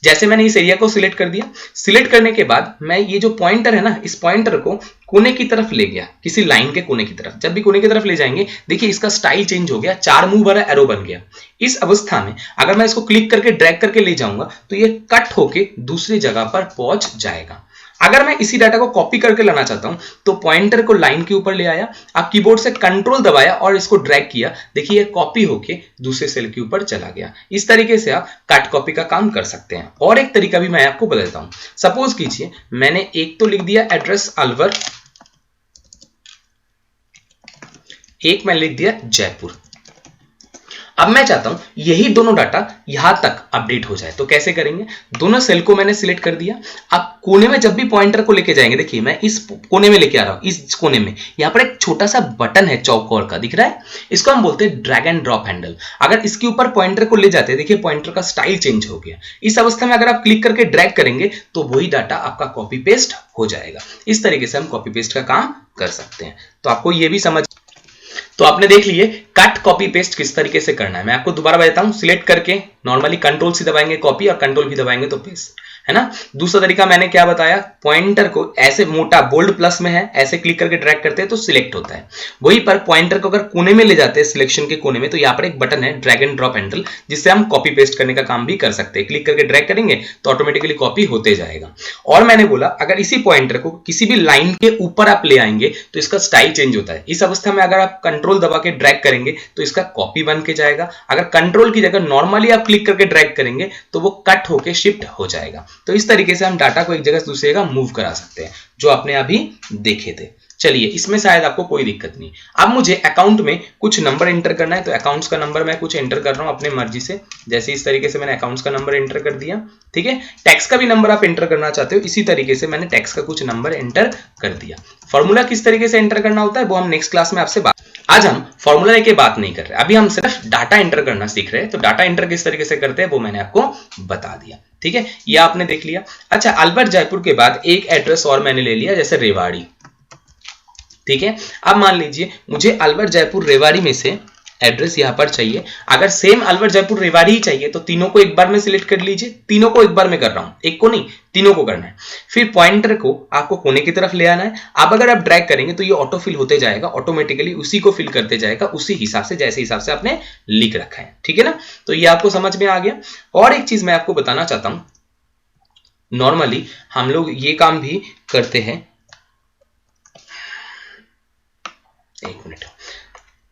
जैसे मैंने इस एरिया को सिलेक्ट कर दिया, सिलेक्ट करने के बाद मैं ये जो पॉइंटर है ना, इस पॉइंटर को कोने की तरफ ले गया, किसी लाइन के कोने की तरफ। जब भी कोने की तरफ ले जाएंगे देखिए इसका स्टाइल चेंज हो गया, 4 मुंह वाला एरो बन गया। इस अवस्था में अगर मैं इसको क्लिक करके ड्रैग करके ले जाऊंगा तो ये कट होके दूसरी जगह पर पहुंच जाएगा। अगर मैं इसी डाटा को कॉपी करके लाना चाहता हूं तो पॉइंटर को लाइन के ऊपर ले आया, आप कीबोर्ड से कंट्रोल दबाया और इसको ड्रैग किया, देखिए ये कॉपी होके दूसरे सेल के ऊपर चला गया। इस तरीके से आप कट कॉपी का काम कर सकते हैं। और एक तरीका भी मैं आपको बताता हूं। सपोज कीजिए मैंने एक तो लिख दिया एड्रेस अलवर, एक मैं लिख दिया जयपुर। अब मैं चाहता हूं यही दोनों डाटा यहां तक अपडेट हो जाए, तो कैसे करेंगे? दोनों सेल को मैंने सिलेक्ट कर दिया। अब कोने में जब भी पॉइंटर को लेके जाएंगे, देखिए मैं इस कोने में लेके आ रहा हूं, इस कोने में यहां पर एक छोटा सा बटन है चौकोर का, दिख रहा है? इसको हम बोलते हैं ड्रैग एंड ड्रॉप हैंडल। अगर इसके ऊपर पॉइंटर को ले जाते हैं, देखिए पॉइंटर का स्टाइल चेंज हो गया। इस अवस्था में अगर आप क्लिक करके ड्रैग करेंगे तो वही डाटा आपका कॉपी पेस्ट हो जाएगा। इस तरीके से हम कॉपी पेस्ट का काम कर सकते हैं। तो आपको यह भी समझ, तो आपने देख लिए कट कॉपी पेस्ट किस तरीके से करना है। मैं आपको दोबारा बताता हूं। सिलेक्ट करके नॉर्मली कंट्रोल सी दबाएंगे कॉपी, और कंट्रोल भी दबाएंगे तो पेस्ट, है ना। दूसरा तरीका मैंने क्या बताया, पॉइंटर को ऐसे मोटा बोल्ड प्लस में है, ऐसे क्लिक करके ड्रैग करते हैं तो सिलेक्ट होता है। वहीं पर पॉइंटर को अगर कोने में ले जाते हैं, सिलेक्शन के कोने में, तो यहाँ पर एक बटन है ड्रैग एंड ड्रॉप हैंडल, जिससे हम कॉपी पेस्ट करने का काम भी कर सकते हैं। क्लिक करके ड्रैग करेंगे तो ऑटोमेटिकली कॉपी होते जाएगा। और मैंने बोला अगर इसी पॉइंटर को किसी भी लाइन के ऊपर आप ले आएंगे तो इसका स्टाइल चेंज होता है। इस अवस्था में अगर आप कंट्रोल दबा के ड्रैग करेंगे तो इसका कॉपी बन के जाएगा। अगर कंट्रोल की जगह नॉर्मली आप क्लिक करके ड्रैग करेंगे तो वो कट होके शिफ्ट हो जाएगा। तो इस तरीके से हम डाटा को एक जगह से दूसरी जगह मूव करा सकते हैं, जो आपने अभी देखे थे। चलिए इसमें शायद आपको कोई दिक्कत नहीं। अब मुझे अकाउंट में कुछ नंबर एंटर करना है, तो अकाउंट्स का नंबर मैं कुछ एंटर कर रहा हूं अपने मर्जी से। जैसे इस तरीके से मैंने अकाउंट्स का नंबर एंटर कर दिया, ठीक है। टैक्स का भी नंबर आप एंटर करना चाहते हो, इसी तरीके से मैंने टैक्स का कुछ नंबर एंटर कर दिया। फॉर्मूला किस तरीके से एंटर करना होता है वो हम नेक्स्ट क्लास में आपसे बात, आज हम फॉर्मूला की बात नहीं कर रहे, अभी हम सिर्फ डाटा एंटर करना सीख रहे हैं। तो डाटा एंटर किस तरीके से करते हैं वो मैंने आपको बता दिया, ठीक है। ये आपने देख लिया। अच्छा, अल्बर्ट जयपुर के बाद एक एड्रेस और मैंने ले लिया, जैसे रेवाड़ी, ठीक है। अब मान लीजिए मुझे अल्बर्ट जयपुर रेवाड़ी में से एड्रेस यहां पर चाहिए। अगर सेम अल्बर्ट जयपुर रेवाड़ी ही चाहिए तो तीनों को एक बार में सिलेक्ट कर लीजिए। तीनों को एक बार में कर रहा हूं, एक को नहीं, तीनों को करना है। फिर पॉइंटर को आपको कोने की तरफ ले आना है। अब अगर आप ड्रैग करेंगे तो ये ऑटो फिल होते जाएगा, ऑटोमेटिकली उसी को फिल करते जाएगा, उसी हिसाब से जैसे हिसाब से आपने लिख रखा है, ठीक है ना। तो ये आपको समझ में आ गया। और एक चीज मैं आपको बताना चाहता हूं, नॉर्मली हम लोग ये काम भी करते हैं, एक मिनट,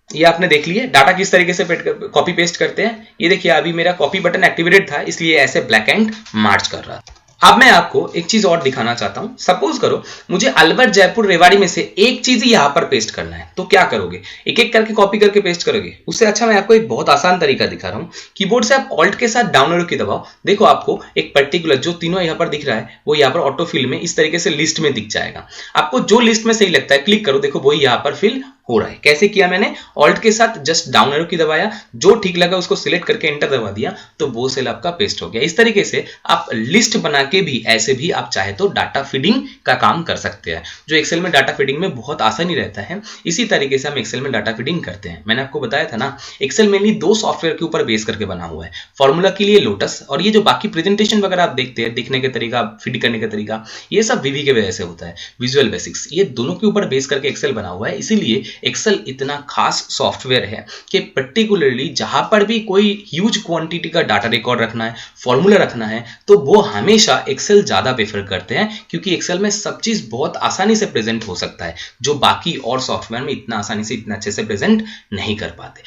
ये आपने देख लिया डाटा किस तरीके से कॉपी पेस्ट करते हैं। ये देखिए अभी मेरा कॉपी बटन एक्टिवेटेड था, इसलिए ऐसे ब्लैक एंड मार्च कर रहा था। अब मैं आपको एक चीज और दिखाना चाहता हूं। सपोज करो मुझे अल्बर्ट जयपुर रेवाड़ी में से एक चीज ही यहां पर पेस्ट करना है, तो क्या करोगे? एक एक करके कॉपी करके पेस्ट करोगे? उससे अच्छा मैं आपको एक बहुत आसान तरीका दिखा रहा हूं। कीबोर्ड से आप ऑल्ट के साथ डाउन एरो की दबाओ, देखो आपको एक पर्टिकुलर जो तीनों यहां पर दिख रहा है वो यहां पर ऑटो फिल में इस तरीके से लिस्ट में दिख जाएगा। आपको जो लिस्ट में सही लगता है क्लिक करो, देखो वही यहां पर फिल हो रहा है। कैसे किया मैंने? ऑल्ट के साथ जस्ट डाउन एरो की दबाया, जो ठीक लगा उसको सिलेक्ट करके एंटर दबा दिया, तो वो सेल आपका पेस्ट हो गया। इस तरीके से आप लिस्ट बना के भी ऐसे भी आप चाहे तो डाटा फीडिंग का काम कर सकते हैं, जो एक्सेल में डाटा फीडिंग में बहुत आसानी रहता है। इसी तरीके से हम एक्सेल में डाटा फीडिंग करते हैं। मैंने आपको बताया था ना, एक्सेल मेनली दो सॉफ्टवेयर के ऊपर बेस करके बना हुआ है। फॉर्मूला के लिए लोटस, और ये जो बाकी प्रेजेंटेशन वगैरह आप देखते हैं, दिखने के तरीका, फीड करने का तरीका, ये सब विवी के वजह से होता है। विजुअल बेसिक्स, ये दोनों के ऊपर बेस करके एक्सेल बना हुआ है। इसीलिए एक्सेल इतना खास सॉफ्टवेयर है कि पर्टिकुलरली जहां पर भी कोई ह्यूज क्वांटिटी का डाटा रिकॉर्ड रखना है, फॉर्मूला रखना है, तो वो हमेशा एक्सेल ज्यादा प्रेफर करते हैं, क्योंकि एक्सेल में सब चीज बहुत आसानी से प्रेजेंट हो सकता है, जो बाकी और सॉफ्टवेयर में इतना आसानी से, इतना अच्छे से प्रेजेंट नहीं कर पाते।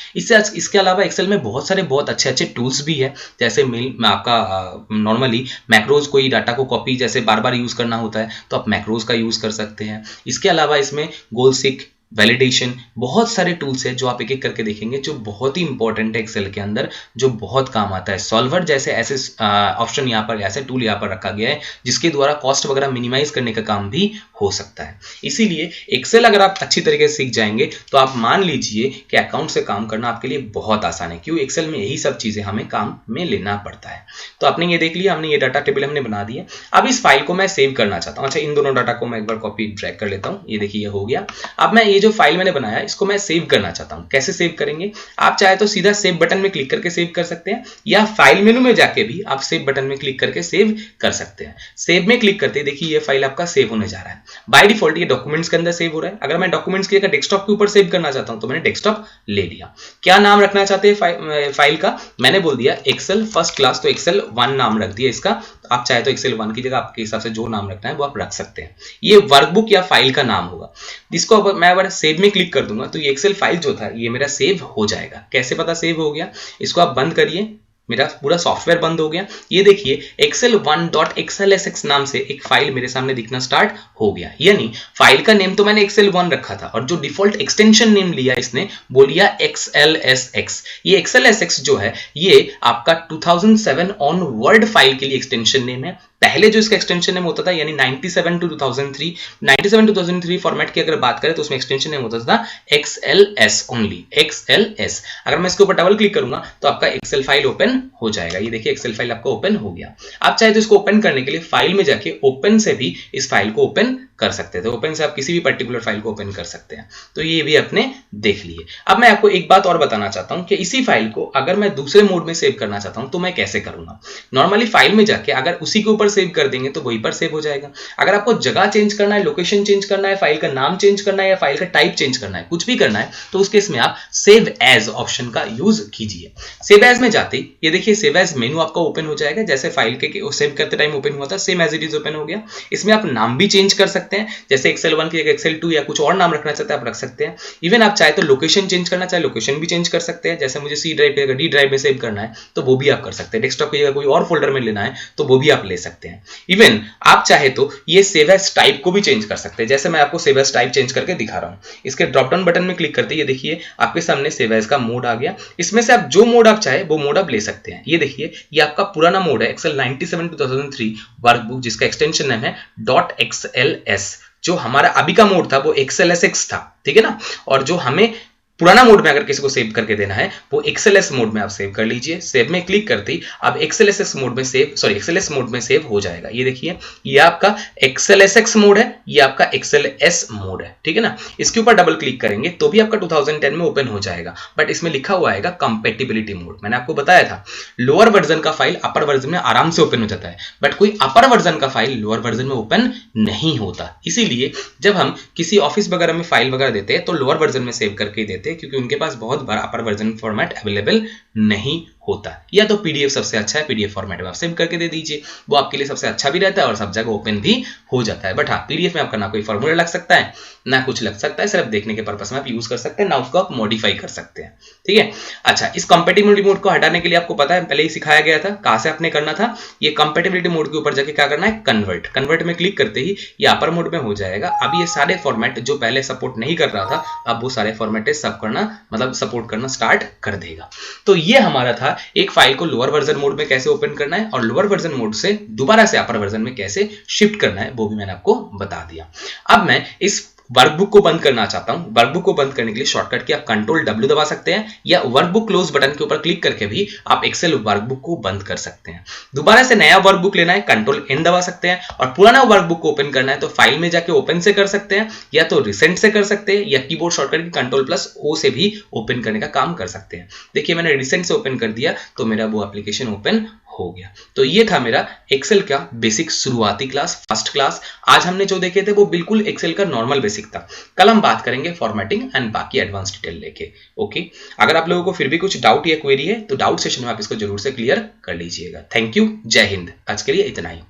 इसके अलावा एक्सेल में बहुत सारे बहुत अच्छे अच्छे टूल्स भी है। जैसे मेल आपका नॉर्मली मैक्रोज, कोई डाटा को कॉपी जैसे बार बार यूज करना होता है तो आप मैक्रोज का यूज कर सकते हैं। इसके अलावा इसमें गोलसिक, वैलिडेशन, बहुत सारे टूल्स है जो आप एक एक करके देखेंगे, जो बहुत ही इंपॉर्टेंट है एक्सेल के अंदर, जो बहुत काम आता है। सॉल्वर जैसे ऐसे ऑप्शन यहाँ पर, ऐसे टूल यहाँ पर रखा गया है जिसके द्वारा कॉस्ट वगैरह मिनिमाइज करने का काम भी हो सकता है। इसीलिए एक्सेल अगर आप अच्छी तरीके से सीख जाएंगे तो आप मान लीजिए कि अकाउंट से काम करना आपके लिए बहुत आसान है, क्यों? एक्सेल में यही सब चीजें हमें काम में लेना पड़ता है। तो आपने ये देख लिया, हमने ये डाटा टेबल हमने बना दिया। अब इस फाइल को मैं सेव करना चाहता हूँ। अच्छा, इन दोनों डाटा को मैं एक बार कॉपी ड्रैग कर लेता हूँ। ये देखिए ये हो गया। अब मैं ये जो फाइल मैंने बनाया इसको मैं सेव करना चाहता हूं। कैसे सेव करेंगे? आप चाहे तो सीधा सेव बटन में क्लिक करके सेव कर सकते हैं, या फाइल मेनू में जाके भी आप सेव बटन में क्लिक करके सेव कर सकते हैं। सेव में क्लिक करते देखिए ये फाइल आपका सेव होने जा रहा है। बाय डिफॉल्ट ये डॉक्यूमेंट्स के अंदर सेव हो रहा है। अगर मैं डॉक्यूमेंट्स की जगह डेस्कटॉप के ऊपर सेव करना चाहता हूं तो मैंने डेस्कटॉप ले लिया। क्या नाम रखना चाहते हैं फाइल का? मैंने बोल दिया एक्सेल फर्स्ट क्लास, तो एक्सेल 1 नाम रख दिया इसका। आप चाहे तो एक्सेल 1 की जगह आपके हिसाब से जो नाम रखना है वो आप रख सकते हैं। ये वर्कबुक या फाइल का नाम होगा। इसको मैं अगर सेव में क्लिक कर दूंगा तो ये एक्सेल फाइल जो था ये मेरा सेव हो जाएगा। कैसे पता सेव हो गया? इसको आप बंद करिए, मेरा पूरा सॉफ्टवेयर बंद हो गया। ये देखिए excel1.xlsx नाम से एक फाइल मेरे सामने दिखना स्टार्ट हो गया। यानी फाइल का नेम तो मैंने excel1 रखा था और जो डिफॉल्ट एक्सटेंशन नेम लिया इसने वो लिया xlsx। ये xlsx जो है ये आपका 2007 ऑन वर्ड फाइल के लिए एक्सटेंशन नेम है। पहले जो इसका एक्सटेंशन नेम होता था यानी 97 to 2003 फॉर्मेट की अगर बात करें तो उसमें एक्सटेंशन नेम होता था XLS ओनली, XLS। अगर मैं इसके ऊपर डबल क्लिक करूंगा तो आपका एक्सेल फाइल ओपन हो जाएगा। ये देखिए एक्सेल फाइल आपका ओपन हो गया। आप चाहे तो इसको ओपन करने के लिए फाइल में जाके ओपन से भी इस फाइल को ओपन कर सकते थे। ओपन से आप किसी भी पर्टिकुलर फाइल को ओपन कर सकते हैं। तो ये भी आपने देख लिए। अब मैं आपको एक बात और बताना चाहता हूं कि इसी फाइल को अगर मैं दूसरे मोड में सेव करना चाहता हूं तो मैं कैसे करूंगा। नॉर्मली फाइल में जाके अगर उसी के ऊपर सेव कर देंगे तो वहीं पर सेव हो जाएगा। अगर आपको जगह चेंज करना है, लोकेशन चेंज करना है, फाइल का नाम चेंज करना है या फाइल का टाइप चेंज करना है, कुछ भी करना है, तो उस केस में आप सेव एज ऑप्शन का यूज कीजिए। सेव एज में जाते ही ये देखिए सेव एज मेनू आपका ओपन हो जाएगा। जैसे फाइल के सेव करते टाइम ओपन हुआ था same as it is open हो गया। इसमें आप नाम भी चेंज कर सकते सकते हैं, जैसे एक्सेल 1 की जगह एक्सेल 2 या कुछ और नाम रखना चाहते हैं आप रख सकते हैं। इवन आप चाहे तो लोकेशन चेंज करना चाहे लोकेशन भी चेंज कर सकते हैं, जैसे मुझे सी ड्राइव की जगह डी ड्राइव में सेव करना है तो वो भी आप कर सकते हैं। डेस्कटॉप की जगह कोई और फोल्डर में लेना है तो वो भी आप ले सकते हैं। इवन आप चाहे तो ये सेव एज टाइप को भी चेंज कर सकते हैं, जैसे मैं आपको सेव एज टाइप चेंज करके दिखा रहा हूं। इसके ड्रॉप डाउन बटन में क्लिक करते ही ये देखिए आपके सामने सेव एज का मोड आ गया। इसमें से आप जो मोड आप चाहे वो मोड आप ले सकते हैं। ये देखिए ये आपका पुराना मोड है एक्सेल 97 2003 वर्कबुक, जिसका एक्सटेंशन नेम है .xls। जो हमारा अभी का मोड था वो XLSX था, ठीक है ना। और जो हमें पुराना मोड में अगर किसी को सेव करके देना है वो XLS मोड में आप सेव कर लीजिए। सेव में क्लिक करते ही अब XLSX मोड में XLS मोड में सेव हो जाएगा। ये देखिए ये आपका XLSX मोड है, ये आपका XLS मोड है, ठीक है ना। इसके ऊपर डबल क्लिक करेंगे तो भी आपका 2010 में ओपन हो जाएगा, बट इसमें लिखा हुआ आएगा कंपैटिबिलिटी मोड। मैंने आपको बताया था लोअर वर्जन का फाइल अपर वर्जन में आराम से ओपन हो जाता है, बट कोई अपर वर्जन का फाइल लोअर वर्जन में ओपन नहीं होता। इसीलिए जब हम किसी ऑफिस वगैरह में फाइल वगैरह देते हैं तो लोअर वर्जन में सेव करके देते हैं, क्योंकि उनके पास बहुत बार अपर वर्जन फॉर्मेट अवेलेबल नहीं होता। या तो पीडीएफ सबसे अच्छा है, पीडीएफ फॉर्मेट में आप सेव करके दे दीजिए, वो आपके लिए सबसे अच्छा भी रहता है और सब जगह ओपन भी हो जाता है। बट हाँ, पीडीएफ में आपका ना कोई फॉर्मूला लग सकता है ना कुछ लग सकता है, सिर्फ देखने के पर्पस में आप यूज कर सकते हैं, ना उसको आप मॉडिफाई कर सकते हैं, ठीक है। अच्छा, इस कंपैटिबिलिटी मोड को हटाने के लिए आपको पता है पहले ही सिखाया गया था, कहां से आपने करना था। ये कंपैटिबिलिटी मोड के ऊपर जाके क्या करना है, कन्वर्ट में क्लिक करते ही ये अपर मोड में हो जाएगा। अब ये सारे फॉर्मेट जो पहले सपोर्ट नहीं कर रहा था, अब वो सारे फॉर्मेट सब करना मतलब सपोर्ट करना स्टार्ट कर देगा। तो ये हमारा था एक फाइल को लोअर वर्जन मोड में कैसे ओपन करना है और लोअर वर्जन मोड से दोबारा से अपर वर्जन में कैसे शिफ्ट करना है, वो भी मैंने आपको बता दिया। अब मैं इस वर्कबुक को बंद करना चाहता हूं। वर्कबुक को बंद करने के लिए शॉर्टकट की आप कंट्रोल W दबा सकते हैं, या वर्कबुक क्लोज बटन के ऊपर क्लिक करके भी आप एक्सेल वर्कबुक को बंद कर सकते हैं। दोबारा से नया वर्कबुक लेना है, कंट्रोल N दबा सकते हैं, और पुराना वर्कबुक को ओपन करना है तो फाइल में जाके ओपन से कर सकते हैं, या तो रिसेंट से कर सकते हैं, या कीबोर्ड शॉर्टकट की कंट्रोल+O से भी ओपन करने का काम कर सकते हैं। देखिए मैंने रिसेंट से ओपन कर दिया तो मेरा वो एप्लीकेशन ओपन हो गया। तो ये था मेरा एक्सेल का बेसिक शुरुआती क्लास, फर्स्ट क्लास। आज हमने जो देखे थे वो बिल्कुल एक्सेल का नॉर्मल बेसिक था। कल हम बात करेंगे फॉर्मेटिंग एंड बाकी एडवांस डिटेल लेके। ओके, अगर आप लोगों को फिर भी कुछ डाउट या क्वेरी है तो डाउट सेशन में आप इसको जरूर से क्लियर कर लीजिएगा। थैंक यू, जय हिंद। आज के लिए इतना ही।